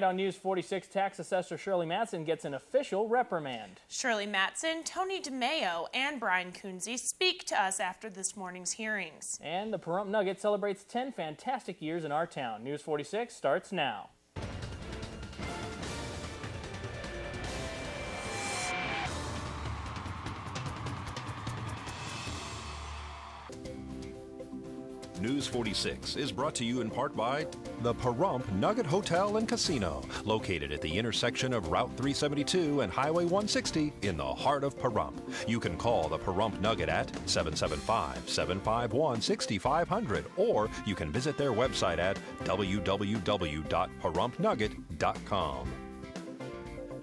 On News 46, tax assessor Shirley Manson gets an official reprimand. Shirley Manson, Tony DeMayo, and Brian Coons speak to us after this morning's hearings. And the Pahrump Nugget celebrates 10 fantastic years in our town. News 46 starts now. News 46 is brought to you in part by the Pahrump Nugget Hotel and Casino, located at the intersection of Route 372 and Highway 160 in the heart of Pahrump. You can call the Pahrump Nugget at 775-751-6500, or you can visit their website at www.pahrumpnugget.com.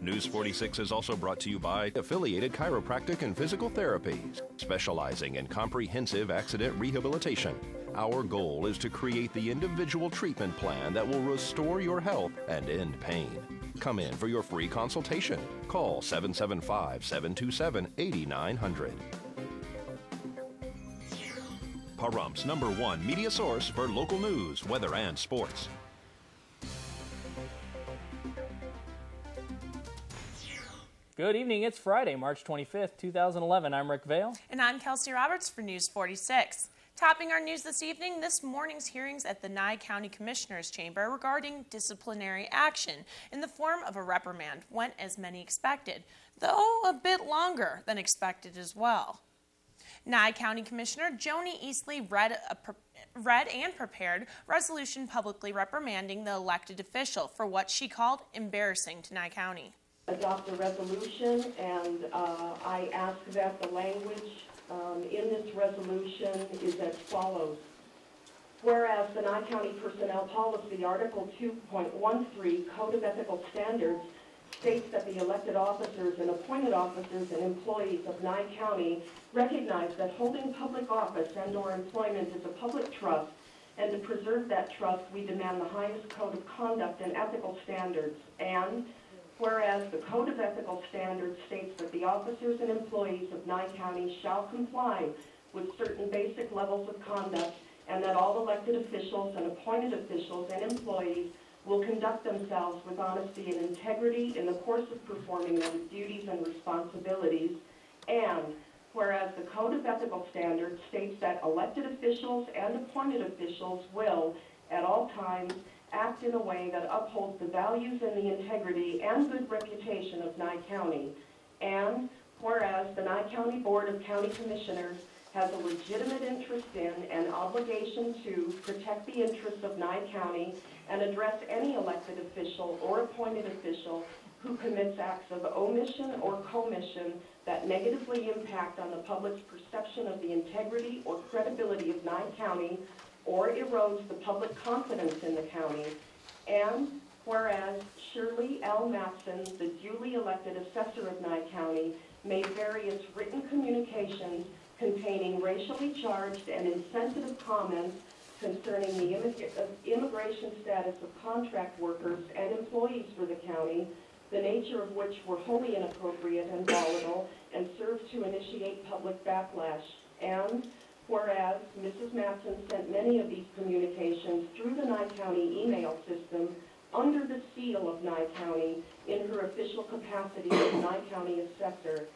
News 46 is also brought to you by Affiliated Chiropractic and Physical Therapy, specializing in comprehensive accident rehabilitation. Our goal is to create the individual treatment plan that will restore your health and end pain. Come in for your free consultation. Call 775-727-8900. Pahrump's #1 media source for local news, weather, and sports. Good evening. It's Friday, March 25th, 2011. I'm Rick Vale. And I'm Kelsey Roberts for News 46. Topping our news this evening, this morning's hearings at the Nye County Commissioner's Chamber regarding disciplinary action in the form of a reprimand went as many expected, though a bit longer than expected as well. Nye County Commissioner Joni Eastley read and prepared resolution publicly reprimanding the elected official for what she called embarrassing to Nye County. Adopt a resolution, and I ask that the language in this resolution is as follows. Whereas the Nye County Personnel Policy, Article 2.13, Code of Ethical Standards, states that the elected officers and appointed officers and employees of Nye County recognize that holding public office and/or employment is a public trust, and to preserve that trust, we demand the highest code of conduct and ethical standards. And whereas the Code of Ethical Standards states that the officers and employees of Nye County shall comply with certain basic levels of conduct, and that all elected officials and appointed officials and employees will conduct themselves with honesty and integrity in the course of performing their duties and responsibilities. And whereas the Code of Ethical Standards states that elected officials and appointed officials will, at all times, act in a way that upholds the values and the integrity and good reputation of Nye County. And whereas the Nye County Board of County Commissioners has a legitimate interest in and obligation to protect the interests of Nye County and address any elected official or appointed official who commits acts of omission or commission that negatively impact on the public's perception of the integrity or credibility of Nye County, or erodes the public confidence in the county. And whereas Shirley L. Manson, the duly elected assessor of Nye County, made various written communications containing racially charged and insensitive comments concerning the immigration status of contract workers and employees for the county, the nature of which were wholly inappropriate and volatile and served to initiate public backlash. And whereas Mrs. Manson sent many of these communications through the Nye County email system under the seal of Nye County in her official capacity as Nye County assessor.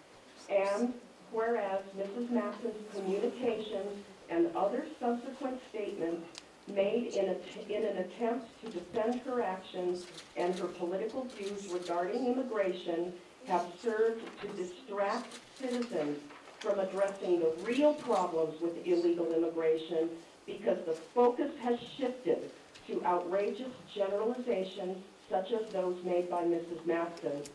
And whereas Mrs. Manson's communications and other subsequent statements made in an attempt to defend her actions and her political views regarding immigration have served to distract citizens from addressing the real problems with illegal immigration, because the focus has shifted to outrageous generalizations such as those made by Mrs. Manson.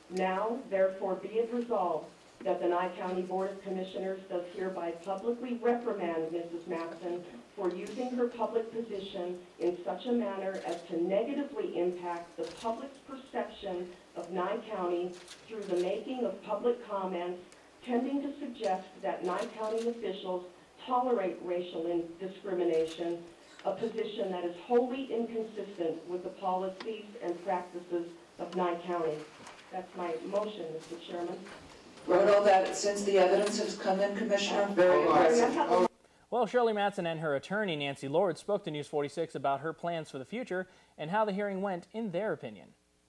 Now, therefore, be it resolved that the Nye County Board of Commissioners does hereby publicly reprimand Mrs. Manson for using her public position in such a manner as to negatively impact the public's perception of Nye County through the making of public comments tending to suggest that Nye County officials tolerate racial discrimination, a position that is wholly inconsistent with the policies and practices of Nye County. That's my motion, Mr. Chairman. Wrote all that since the evidence has come in, Commissioner. Very impressive. Well, Shirley Manson and her attorney, Nancy Lord, spoke to News 46 about her plans for the future and how the hearing went in their opinion.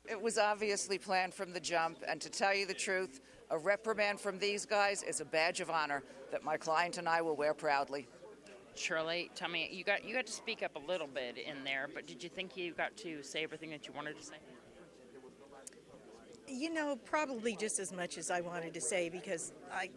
It was obviously planned from the jump, and to tell you the truth, a reprimand from these guys is a badge of honor that my client and I will wear proudly. Shirley, tell me, you got to speak up a little bit in there, but did you think you got to say everything that you wanted to say? You know, probably just as much as I wanted to say, because I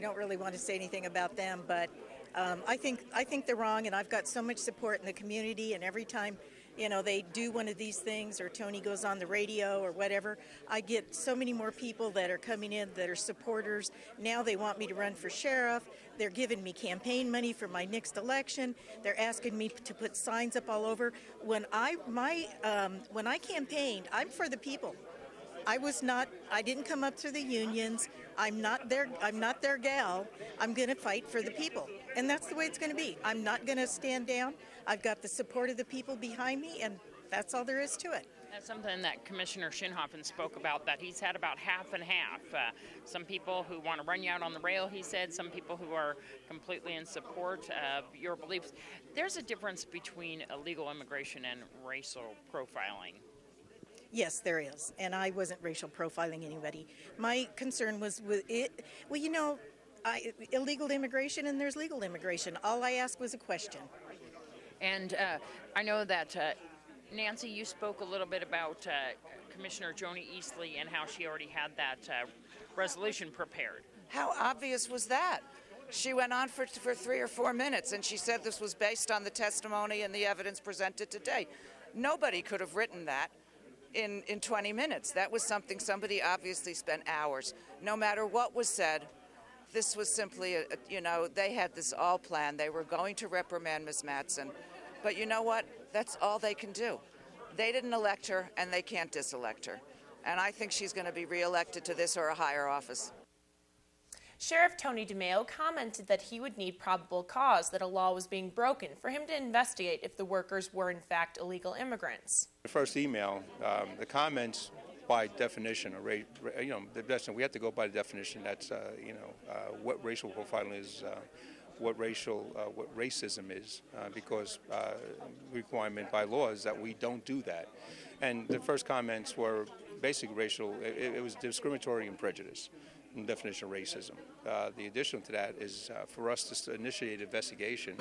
don't really want to say anything about them, but I think they're wrong, and I've got so much support in the community, and every time, you know, they do one of these things or Tony goes on the radio or whatever, I get so many more people that are coming in that are supporters. Now they want me to run for sheriff. They're giving me campaign money for my next election. They're asking me to put signs up all over. When I campaigned, I'm for the people. I didn't come up through the unions. I'm not their gal. I'm going to fight for the people. And that's the way it's going to be. I'm not going to stand down. I've got the support of the people behind me, and that's all there is to it. That's something that Commissioner Shinhoffen spoke about, that he's had about half and half. Some people who want to run you out on the rail, he said, some people who are completely in support of your beliefs. There's a difference between illegal immigration and racial profiling. Yes, there is, and I wasn't racial profiling anybody. My concern was with it. Well, you know, illegal immigration and there's legal immigration. All I asked was a question. And I know that, Nancy, you spoke a little bit about Commissioner Joni Eastley and how she already had that resolution prepared. How obvious was that? She went on for 3 or 4 minutes, and she said this was based on the testimony and the evidence presented today. Nobody could have written that in 20 minutes. That was something somebody obviously spent hours. No matter what was said, this was simply, they had this all planned. They were going to reprimand Ms. Manson. But you know what? That's all they can do. They didn't elect her, and they can't diselect her. And I think she's going to be reelected to this or a higher office. Sheriff Tony DeMeo commented that he would need probable cause that a law was being broken for him to investigate if the workers were in fact illegal immigrants. The first email, the comments by definition are, we have to go by the definition. That's, what racial profiling is, what racism is, because requirement by law is that we don't do that. And the first comments were basically racial. It was discriminatory and prejudice. Definition of racism. The addition to that is for us to initiate investigation,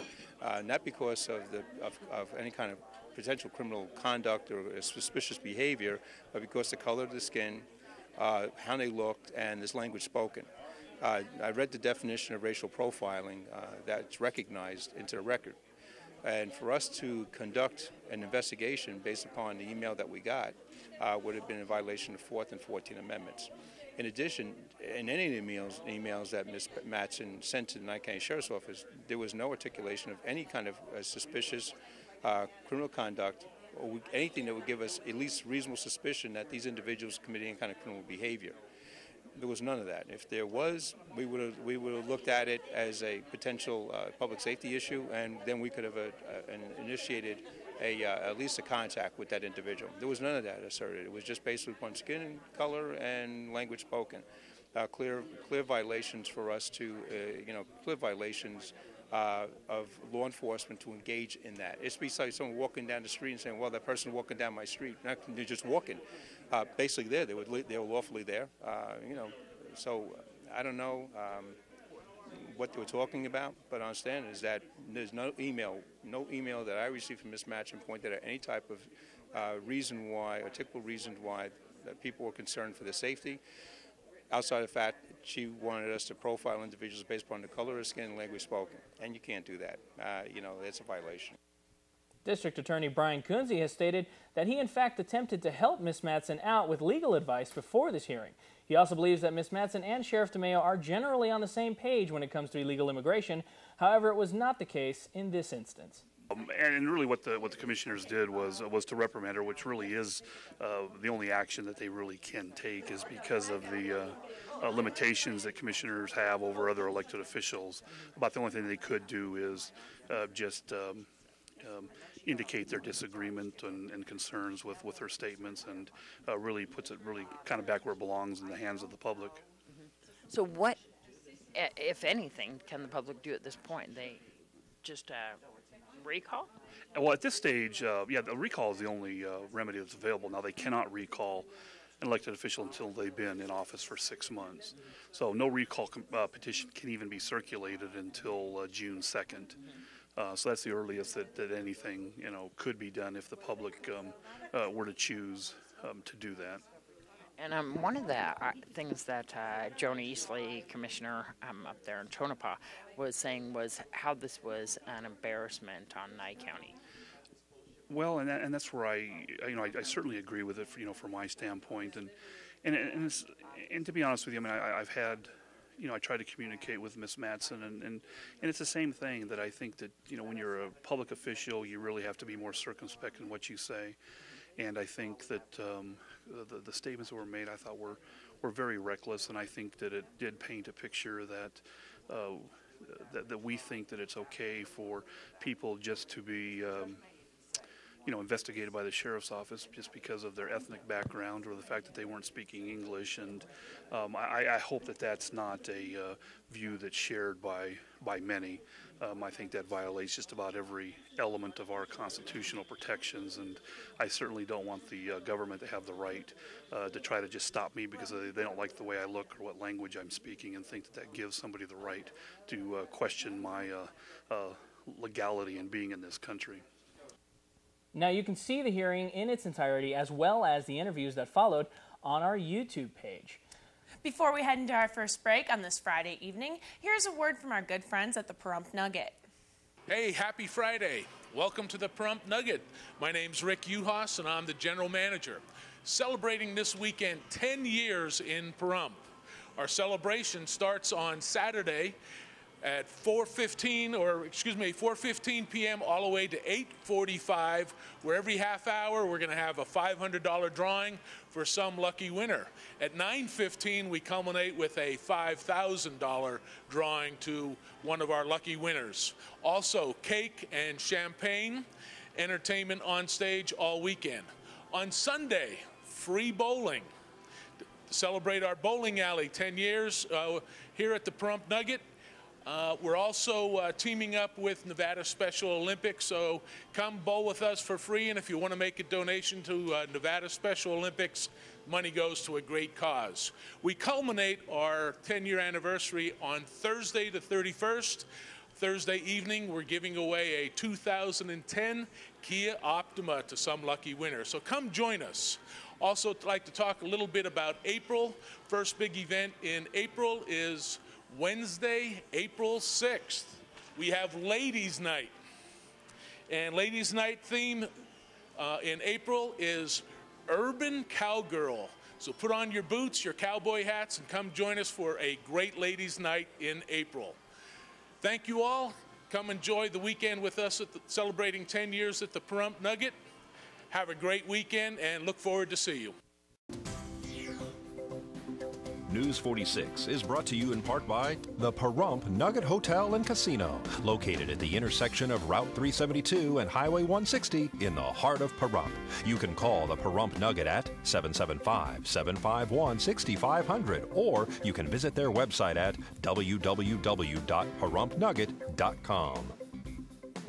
not because of any kind of potential criminal conduct or suspicious behavior, but because the color of the skin, how they looked, and this language spoken. I read the definition of racial profiling that's recognized into the record. And for us to conduct an investigation based upon the email that we got would have been in violation of the 4th and 14th Amendments. In addition, in any of the emails that Ms. Manson sent to the Nye County Sheriff's Office, there was no articulation of any kind of suspicious criminal conduct or anything that would give us at least reasonable suspicion that these individuals committing any kind of criminal behavior. There was none of that. If there was, we would have looked at it as a potential public safety issue, and then we could have initiated at least a contact with that individual. There was none of that asserted. It was just based upon skin color and language spoken. Clear violations for us to, clear violations of law enforcement to engage in that. It's like someone walking down the street and saying, well, that person walking down my street, they're just walking. Basically they were lawfully there, so I don't know what they were talking about, but I understand is that there's no email that I received from Ms. Manson pointed at any type of reason why, or typical reason why that people were concerned for their safety, outside of the fact that she wanted us to profile individuals based upon the color of skin and language spoken, and you can't do that. That's a violation. District Attorney Brian Coons has stated that he in fact attempted to help Ms. Manson out with legal advice before this hearing. He also believes that Ms. Manson and Sheriff DeMeo are generally on the same page when it comes to illegal immigration. However, it was not the case in this instance. And really what the commissioners did was to reprimand her, which really is the only action that they really can take, is because of the limitations that commissioners have over other elected officials. About the only thing they could do is just indicate their disagreement and concerns with her statements, and really puts it really kind of back where it belongs, in the hands of the public. So what if anything, can the public do at this point? They just recall? Well, at this stage, yeah, the recall is the only remedy that's available. Now, they cannot recall an elected official until they've been in office for 6 months. So no recall petition can even be circulated until June 2nd. So that's the earliest that anything, could be done if the public were to choose to do that. And one of the things that Joni Easley, Commissioner up there in Tonopah, was saying was how this was an embarrassment on Nye County. Well, and that's where I certainly agree with it, from my standpoint, and to be honest with you, I mean, I've had, I try to communicate with Ms. Manson, and it's the same thing that I think that when you're a public official, you really have to be more circumspect in what you say, and I think that the statements that were made, I thought were very reckless, and I think that it did paint a picture that we think that it's okay for people just to be investigated by the sheriff's office just because of their ethnic background or the fact that they weren't speaking English. And I hope that that's not a view that's shared by many. I think that violates just about every element of our constitutional protections, and I certainly don't want the government to have the right to try to just stop me because they don't like the way I look or what language I'm speaking, and think that gives somebody the right to question my legality in being in this country. Now, you can see the hearing in its entirety, as well as the interviews that followed, on our YouTube page. Before we head into our first break on this Friday evening, here's a word from our good friends at the Pahrump Nugget. Hey, happy Friday. Welcome to the Pahrump Nugget. My name's Rick Uhas, and I'm the general manager. Celebrating this weekend 10 years in Pahrump. Our celebration starts on Saturday at 4:15 p.m. all the way to 8:45, where every half hour we're going to have a $500 drawing for some lucky winner. At 9:15, we culminate with a $5,000 drawing to one of our lucky winners. Also, cake and champagne, entertainment on stage all weekend. On Sunday, free bowling. To celebrate our bowling alley 10 years here at the Pahrump Nugget. We're also teaming up with Nevada Special Olympics, so come bowl with us for free, and if you want to make a donation to Nevada Special Olympics, money goes to a great cause. We culminate our 10-year anniversary on Thursday the 31st. Thursday evening, we're giving away a 2010 Kia Optima to some lucky winner, so come join us. Also, I'd like to talk a little bit about April. First big event in April is Wednesday, April 6th, we have Ladies' Night. And Ladies' Night theme in April is Urban Cowgirl. So put on your boots, your cowboy hats, and come join us for a great Ladies' Night in April. Thank you all. Come enjoy the weekend with us at celebrating 10 years at the Pahrump Nugget. Have a great weekend and look forward to see you. News 46 is brought to you in part by the Pahrump Nugget Hotel and Casino, located at the intersection of Route 372 and Highway 160 in the heart of Pahrump. You can call the Pahrump Nugget at 775-751-6500, or you can visit their website at www.pahrumpnugget.com.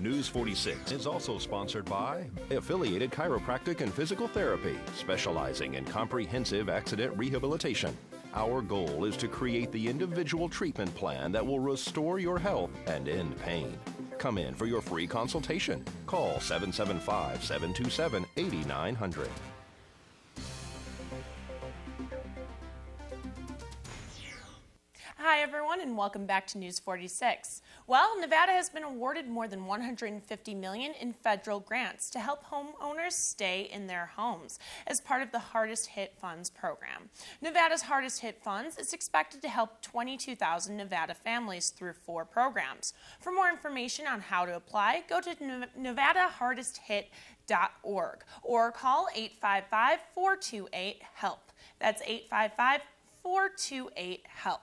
News 46 is also sponsored by Affiliated Chiropractic and Physical Therapy, specializing in comprehensive accident rehabilitation. Our goal is to create the individual treatment plan that will restore your health and end pain. Come in for your free consultation. Call 775-727-8900. Hi everyone, and welcome back to News 46. Well, Nevada has been awarded more than $150 million in federal grants to help homeowners stay in their homes as part of the Hardest Hit Funds program. Nevada's Hardest Hit Funds is expected to help 22,000 Nevada families through 4 programs. For more information on how to apply, go to NevadaHardestHit.org or call 855-428-HELP. That's 855-428-HELP.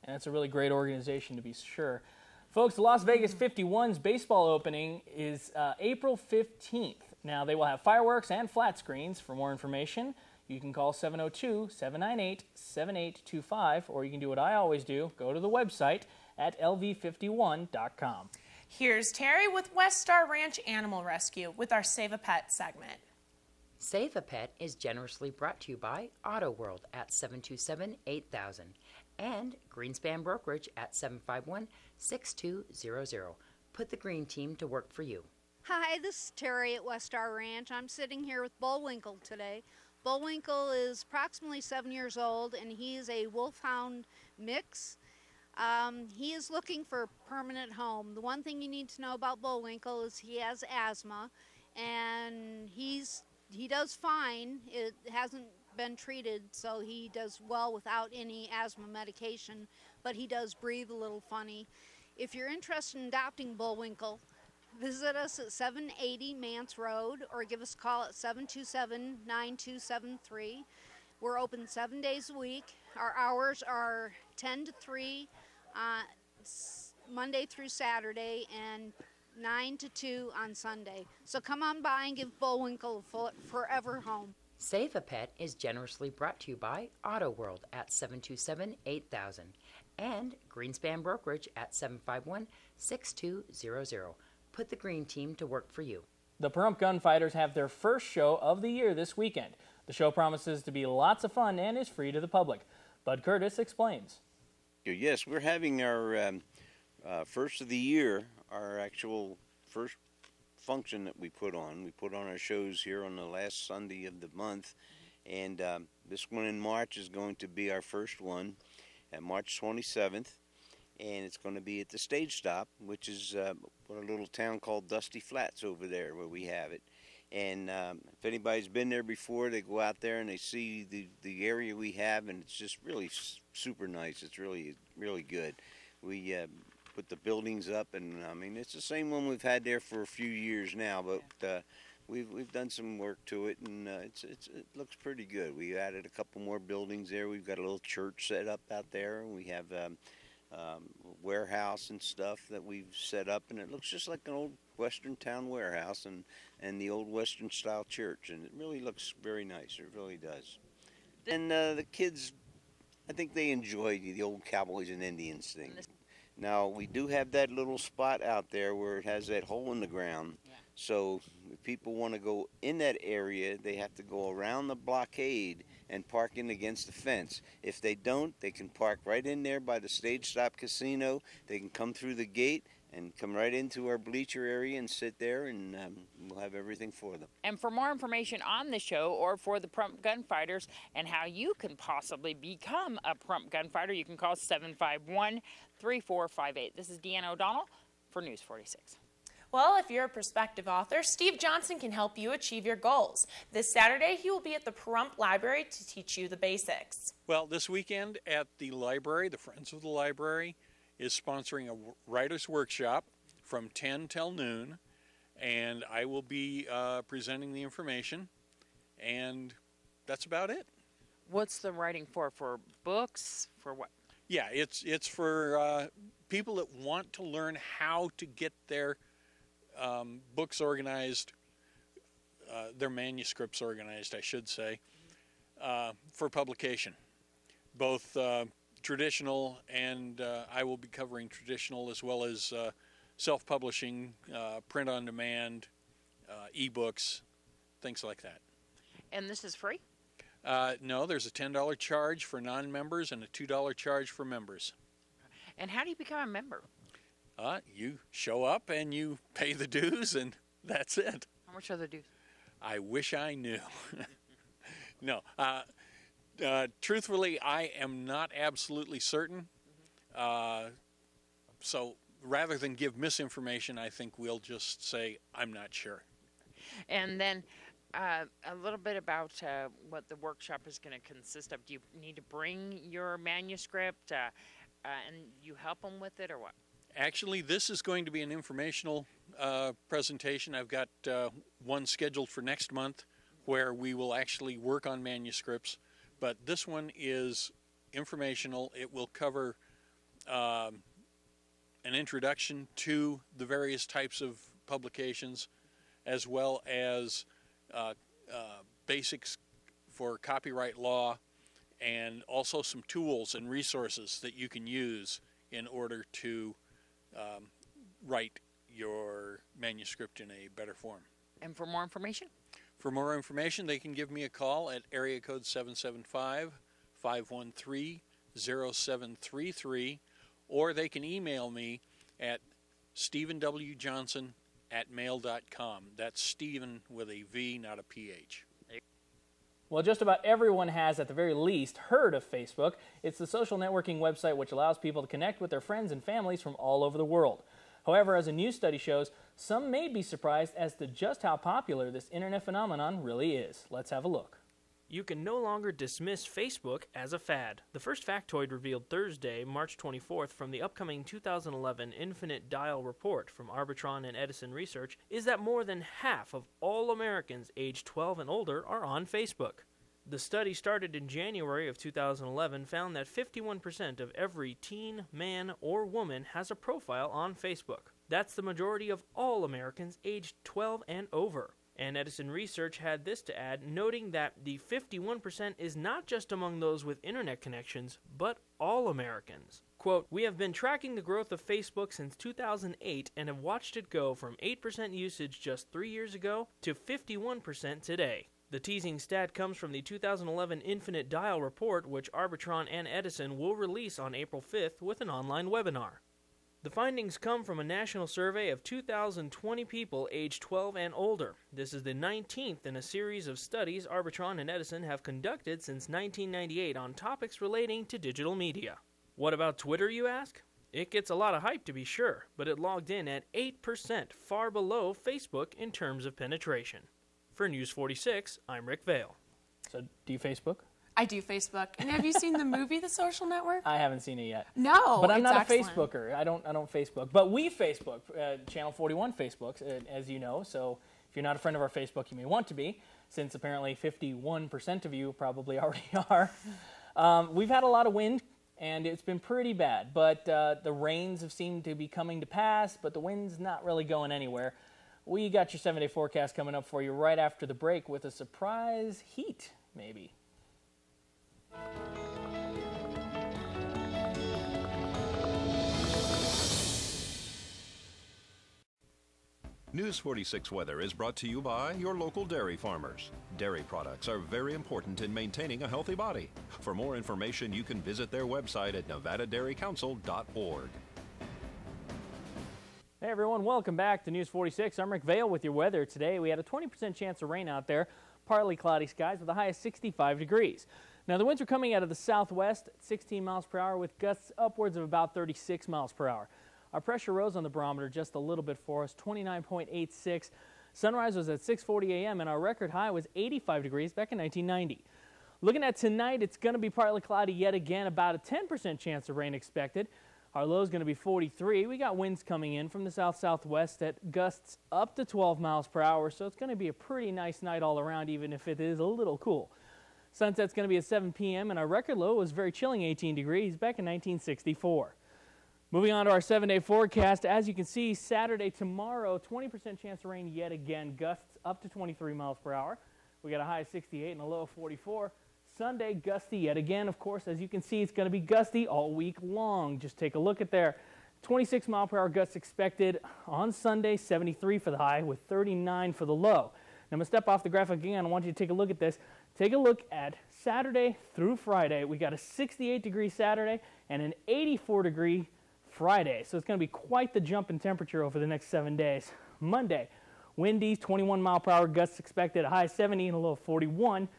And that's a really great organization, to be sure. Folks, the Las Vegas 51's baseball opening is April 15th. Now, they will have fireworks and flat screens. For more information, You can call 702-798-7825, or you can do what I always do, go to the website at lv51.com. Here's Terry with West Star Ranch Animal Rescue with our Save a Pet segment. Save a Pet is generously brought to you by Auto World at 727-8000 and Greenspan Brokerage at 751-6200. Put the green team to work for you. Hi, this is Terry at West Star Ranch. I'm sitting here with Bullwinkle today. Bullwinkle is approximately 7 years old, and he is a wolfhound mix. He is looking for a permanent home. The one thing you need to know about Bullwinkle is he has asthma, and he does fine. It hasn't been treated, so he does well without any asthma medication, but he does breathe a little funny. If you're interested in adopting Bullwinkle, visit us at 780 Mance Road or give us a call at 727-9273. We're open 7 days a week. Our hours are 10 to 3 Monday through Saturday and 9 to 2 on Sunday. So come on by and give Bullwinkle a forever home. Save a Pet is generously brought to you by Auto World at 727-8000 and Greenspan Brokerage at 751-6200. Put the green team to work for you. The Pahrump Gunfighters have their first show of the year this weekend. The show promises to be lots of fun and is free to the public. Bud Curtis explains. Yes, we're having our first of the year, our actual first function that we put on. We put on our shows here on the last Sunday of the month, and this one in March is going to be our first one at March 27th, and it's going to be at the Stage Stop, which is a little town called Dusty Flats over there where we have it. And if anybody's been there before, they go out there and they see the area we have, and it's just really super nice. It's really, really good. We put the buildings up, and I mean, it's the same one we've had there for a few years now, but we've done some work to it, and it looks pretty good. We added a couple more buildings there. We've got a little church set up out there. We have warehouse and stuff that we've set up, and it looks just like an old Western town warehouse and the old Western style church, and it really looks very nice. It really does. And the kids, I think they enjoy the old cowboys and Indians thing. Now, we do have that little spot out there where it has that hole in the ground. Yeah. So if people want to go in that area, they have to go around the blockade and park in against the fence. If they don't, they can park right in there by the Stage Stop Casino. They can come through the gate and come right into our bleacher area and sit there, and we'll have everything for them. And for more information on the show or for the Pahrump Gunfighters and how you can possibly become a Pahrump Gunfighter, you can call 751-3458. This is Deanna O'Donnell for News 46. Well, if you're a prospective author, Steve Johnson can help you achieve your goals. This Saturday, he will be at the Pahrump Library to teach you the basics. Well, this weekend at the library, the Friends of the Library is sponsoring a writer's workshop from 10 till noon, and I will be presenting the information, and that's about it. What's the writing for? For books? For what? Yeah, it's for people that want to learn how to get their books organized, their manuscripts organized, I should say, for publication. Both traditional, and I will be covering traditional as well as self-publishing, print-on-demand, e-books, things like that. And this is free? No, there's a $10 charge for non-members and a $2 charge for members. And how do you become a member? You show up and you pay the dues, and that's it. How much are the dues? I wish I knew. No. Truthfully, I am not absolutely certain. So rather than give misinformation, I think we'll just say, I'm not sure. And then a little bit about what the workshop is going to consist of. Do you need to bring your manuscript and you help them with it, or what? Actually, this is going to be an informational presentation. I've got one scheduled for next month where we will actually work on manuscripts. But this one is informational. It will cover an introduction to the various types of publications, as well as basics for copyright law and also some tools and resources that you can use in order to write your manuscript in a better form. And for more information? For more information, they can give me a call at area code 775-513-0733, or they can email me at stephenwjohnson@mail.com. That's Stephen with a V, not a PH. Well, just about everyone has, at the very least, heard of Facebook. It's the social networking website which allows people to connect with their friends and families from all over the world. However, as a new study shows, some may be surprised as to just how popular this internet phenomenon really is. Let's have a look. You can no longer dismiss Facebook as a fad. The first factoid revealed Thursday, March 24th, from the upcoming 2011 Infinite Dial report from Arbitron and Edison Research is that more than half of all Americans aged 12 and older are on Facebook. The study, started in January of 2011, found that 51% of every teen, man, or woman has a profile on Facebook. That's the majority of all Americans aged 12 and over. And Edison Research had this to add, noting that the 51% is not just among those with internet connections, but all Americans. Quote, "We have been tracking the growth of Facebook since 2008 and have watched it go from 8% usage just 3 years ago to 51% today." The teasing stat comes from the 2011 Infinite Dial report, which Arbitron and Edison will release on April 5th with an online webinar. The findings come from a national survey of 2,020 people aged 12 and older. This is the 19th in a series of studies Arbitron and Edison have conducted since 1998 on topics relating to digital media. What about Twitter, you ask? It gets a lot of hype, to be sure, but it logged in at 8%, far below Facebook in terms of penetration. For News 46, I'm Rick Vale. So, do you Facebook? I do Facebook. And have you seen the movie The Social Network? I haven't seen it yet. No, but I'm not excellent. a Facebooker. I don't Facebook. But we Facebook. Channel 41 Facebooks, as you know. So if you're not a friend of our Facebook, you may want to be, since apparently 51% of you probably already are. We've had a lot of wind, and it's been pretty bad. But the rains have seemed to be coming to pass, but the wind's not really going anywhere. We got your 7-day forecast coming up for you right after the break with a surprise heat, maybe. News 46 weather is brought to you by your local dairy farmers. Dairy products are very important in maintaining a healthy body. For more information, you can visit their website at nevadadairycouncil.org. Hey everyone, welcome back to News 46. I'm Rick Vale with your weather today. We had a 20% chance of rain out there, partly cloudy skies with a high of 65 degrees. Now the winds are coming out of the southwest at 16 miles per hour with gusts upwards of about 36 miles per hour. Our pressure rose on the barometer just a little bit for us, 29.86. Sunrise was at 6:40 a.m. and our record high was 85 degrees back in 1990. Looking at tonight, it's going to be partly cloudy yet again, about a 10% chance of rain expected. Our low is going to be 43. We got winds coming in from the south-southwest at gusts up to 12 miles per hour, so it's going to be a pretty nice night all around, even if it is a little cool. Sunset's going to be at 7 p.m., and our record low was very chilling 18 degrees back in 1964. Moving on to our 7-day forecast, as you can see, Saturday tomorrow, 20% chance of rain yet again, gusts up to 23 miles per hour. We got a high of 68 and a low of 44. Sunday, gusty yet again. Of course, as you can see, it's going to be gusty all week long. Just take a look at there. 26 mile per hour gusts expected on Sunday, 73 for the high with 39 for the low. Now, I'm going to step off the graphic again. I want you to take a look at this. Take a look at Saturday through Friday. We got a 68-degree Saturday and an 84-degree Friday. So it's going to be quite the jump in temperature over the next 7 days. Monday, windy, 21 mile per hour gusts expected, a high of 70 and a low of 41.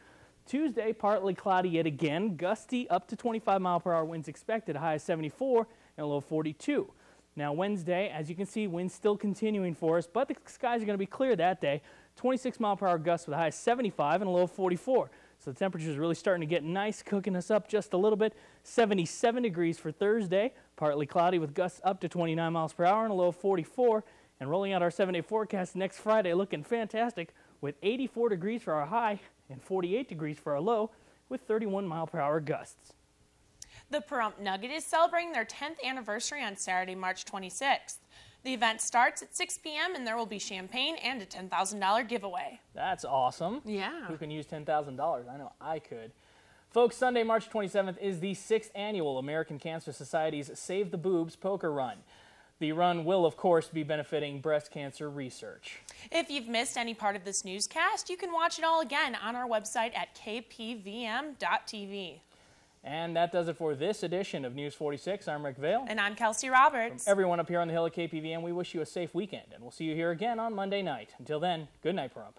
Tuesday, partly cloudy yet again, gusty up to 25 mile per hour winds expected, a high of 74 and a low of 42. Now Wednesday, as you can see, winds still continuing for us, but the skies are going to be clear that day. 26 mile per hour gusts with a high of 75 and a low of 44. So the temperature is really starting to get nice, cooking us up just a little bit. 77 degrees for Thursday, partly cloudy with gusts up to 29 miles per hour and a low of 44. And rolling out our 7-day forecast next Friday, looking fantastic with 84 degrees for our high and 48 degrees for our low with 31 mile per hour gusts. The Pahrump Nugget is celebrating their 10th anniversary on Saturday, March 26th. The event starts at 6 p.m. and there will be champagne and a $10,000 giveaway. That's awesome. Yeah. Who can use $10,000? I know I could. Folks, Sunday, March 27th is the 6th annual American Cancer Society's Save the Boobs Poker Run. The run will, of course, be benefiting breast cancer research. If you've missed any part of this newscast, you can watch it all again on our website at KPVM.TV. And that does it for this edition of News 46. I'm Rick Vale. And I'm Kelsey Roberts. From everyone up here on the hill at KPVM, we wish you a safe weekend, and we'll see you here again on Monday night. Until then, good night, Pahrump.